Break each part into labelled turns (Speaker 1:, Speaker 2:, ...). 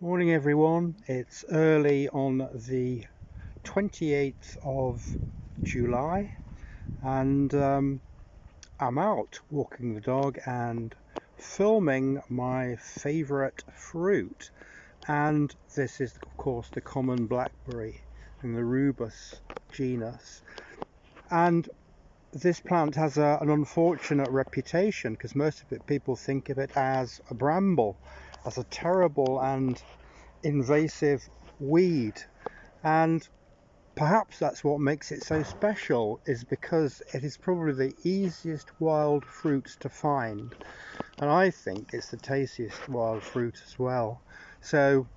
Speaker 1: Morning everyone, it's early on the 28th of July and I'm out walking the dog and filming my favourite fruit, and this is of course the common blackberry in the rubus genus. And this plant has an unfortunate reputation because most of it, people think of it as a bramble, as a terrible and invasive weed, and perhaps that's what makes it so special, is because it is probably the easiest wild fruit to find, and I think it's the tastiest wild fruit as well. So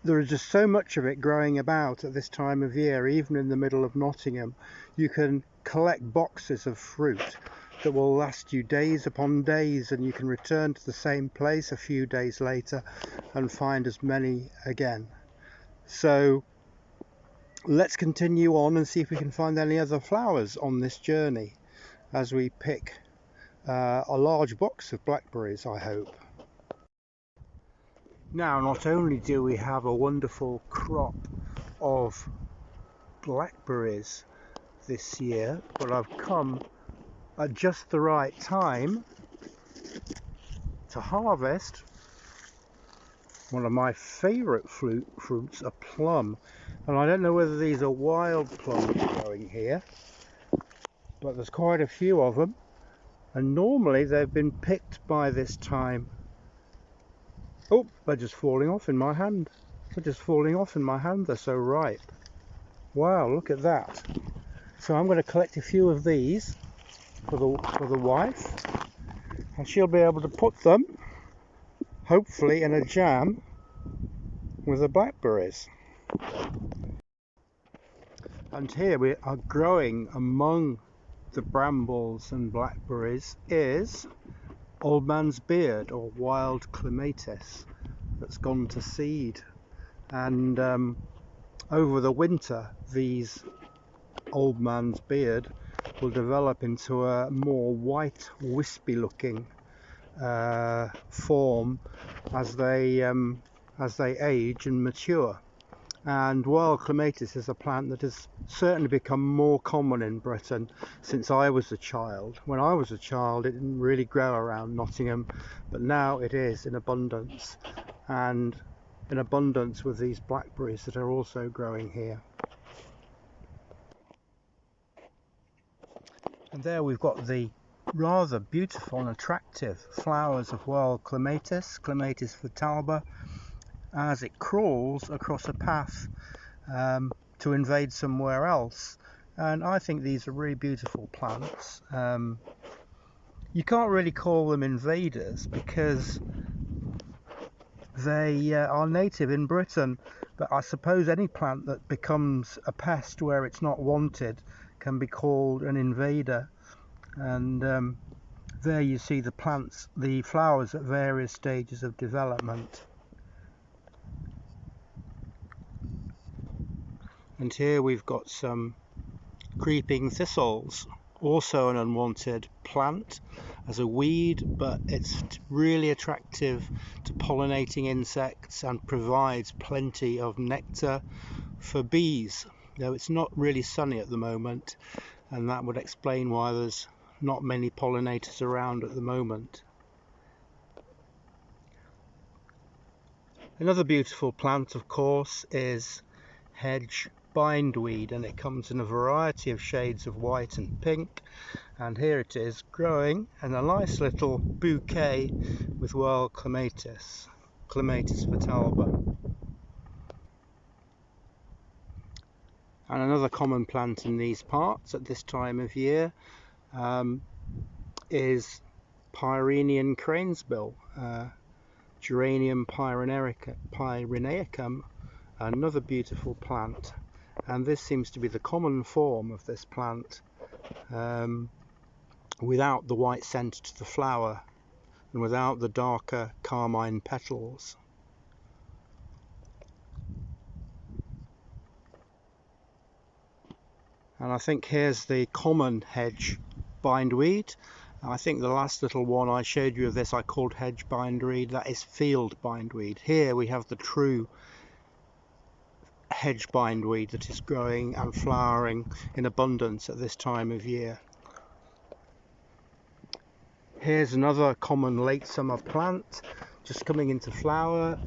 Speaker 1: there is just so much of it growing about at this time of year. Even in the middle of Nottingham, you can collect boxes of fruit that will last you days upon days, and you can return to the same place a few days later and find as many again. So let's continue on and see if we can find any other flowers on this journey as we pick a large box of blackberries, I hope. Now, not only do we have a wonderful crop of blackberries this year, but I've come at just the right time to harvest one of my favourite fruits, a plum. And I don't know whether these are wild plums growing here, but there's quite a few of them, and normally they've been picked by this time. Oh, they're just falling off in my hand. They're so ripe. Wow, look at that. So I'm going to collect a few of these for the wife, and she'll be able to put them hopefully in a jam with the blackberries. And here we are, growing among the brambles and blackberries is old man's beard, or wild clematis, that's gone to seed. And over the winter these old man's beard will develop into a more white, wispy looking form as they age and mature. And wild clematis is a plant that has certainly become more common in Britain since I was a child. When I was a child, it didn't really grow around Nottingham, but now it is in abundance, and in abundance with these blackberries that are also growing here. And there we've got the rather beautiful and attractive flowers of wild clematis, Clematis vitalba, as it crawls across a path to invade somewhere else. And I think these are really beautiful plants. You can't really call them invaders because they are native in Britain, but I suppose any plant that becomes a pest where it's not wanted can be called an invader. And there you see the flowers at various stages of development. And here we've got some creeping thistles, also an unwanted plant as a weed, but it's really attractive to pollinating insects and provides plenty of nectar for bees, though it's not really sunny at the moment, and that would explain why there's not many pollinators around at the moment. Another beautiful plant, of course, is hedge bindweed, and it comes in a variety of shades of white and pink, and here it is growing in a nice little bouquet with wild clematis, Clematis vitalba. And another common plant in these parts at this time of year is Pyrenean cranesbill, Geranium pyrenaicum, another beautiful plant. And this seems to be the common form of this plant, without the white centre to the flower and without the darker carmine petals. And I think here's the common hedge bindweed, I think the last little one I showed you of this I called hedge bindweed. That is field bindweed. Here we have the true hedge bindweed that is growing and flowering in abundance at this time of year. Here's another common late summer plant just coming into flower.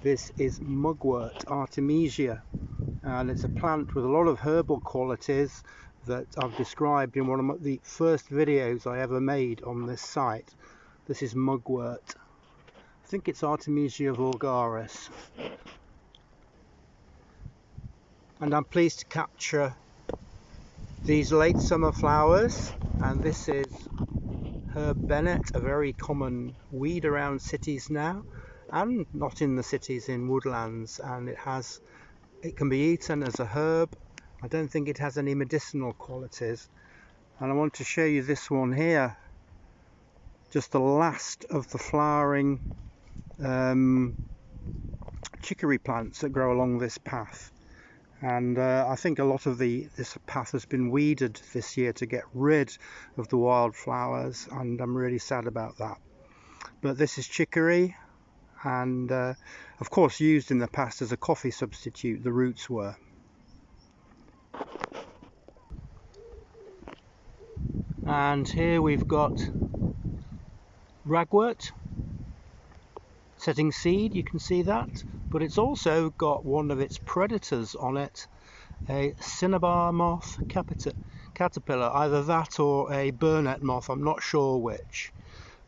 Speaker 1: This is mugwort, Artemisia, and it's a plant with a lot of herbal qualities that I've described in one of the first videos I ever made on this site. This is mugwort. I think it's Artemisia vulgaris. And I'm pleased to capture these late summer flowers, and this is herb bennet, a very common weed around cities now, and not in the cities, in woodlands, and it can be eaten as a herb. I don't think it has any medicinal qualities. And I want to show you this one here, just the last of the flowering chicory plants that grow along this path. And I think a lot of this path has been weeded this year to get rid of the wildflowers, and I'm really sad about that. But this is chicory, and of course used in the past as a coffee substitute, the roots were. And here we've got ragwort setting seed, you can see that, but it's also got one of its predators on it, a cinnabar moth caterpillar, either that or a burnet moth, I'm not sure which.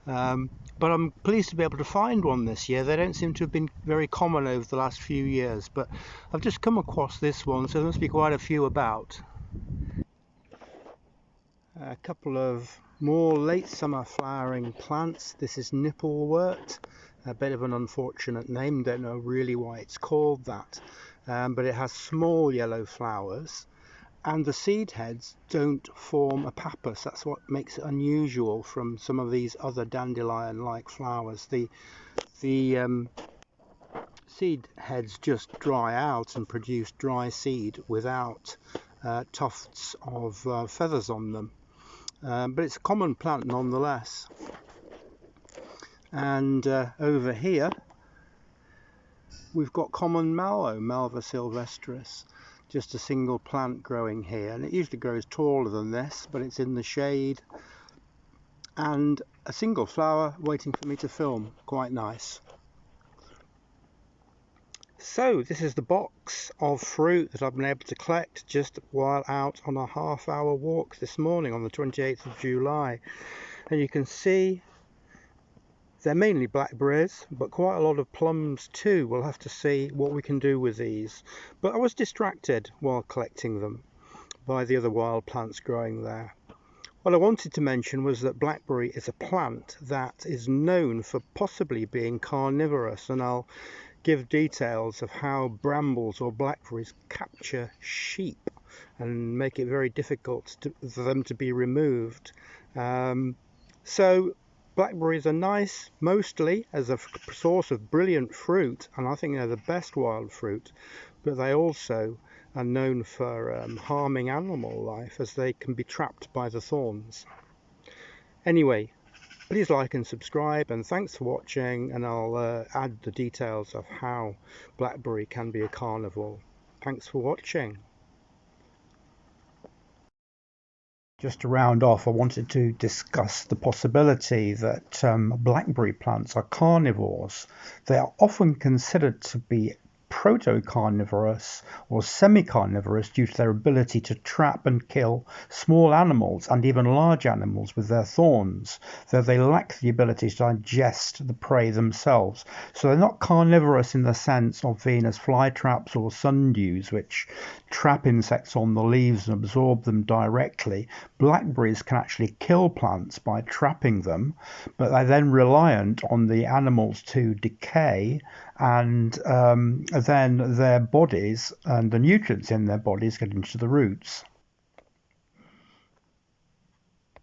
Speaker 1: But I'm pleased to be able to find one this year. They don't seem to have been very common over the last few years, but I've just come across this one, so there must be quite a few about. A couple of more late summer flowering plants. This is nipplewort, a bit of an unfortunate name, don't know really why it's called that, but it has small yellow flowers, and the seed heads don't form a pappus. That's what makes it unusual from some of these other dandelion like flowers. The seed heads just dry out and produce dry seed without tufts of feathers on them. But it's a common plant nonetheless. And over here we've got common mallow, Malva sylvestris, just a single plant growing here, and it usually grows taller than this, but it's in the shade, and a single flower waiting for me to film. Quite nice. So this is the box of fruit that I've been able to collect just while out on a half-hour walk this morning on the 28th of July. And you can see they're mainly blackberries, but quite a lot of plums too. We'll have to see what we can do with these. But I was distracted while collecting them by the other wild plants growing there. What I wanted to mention was that blackberry is a plant that is known for possibly being carnivorous, and I'll give details of how brambles or blackberries capture sheep and make it very difficult for them to be removed. So blackberries are nice mostly as a source of brilliant fruit, and I think they're the best wild fruit, but they also are known for harming animal life, as they can be trapped by the thorns. Anyway, please like and subscribe, and thanks for watching, and I'll add the details of how blackberry can be a carnivore. Thanks for watching. Just to round off, I wanted to discuss the possibility that blackberry plants are carnivores. They are often considered to be protocarnivorous or semi-carnivorous due to their ability to trap and kill small animals and even large animals with their thorns, though they lack the ability to digest the prey themselves. So they're not carnivorous in the sense of Venus flytraps or sundews, which trap insects on the leaves and absorb them directly. Blackberries can actually kill plants by trapping them, but they're then reliant on the animals to decay, and then their bodies and the nutrients in their bodies get into the roots.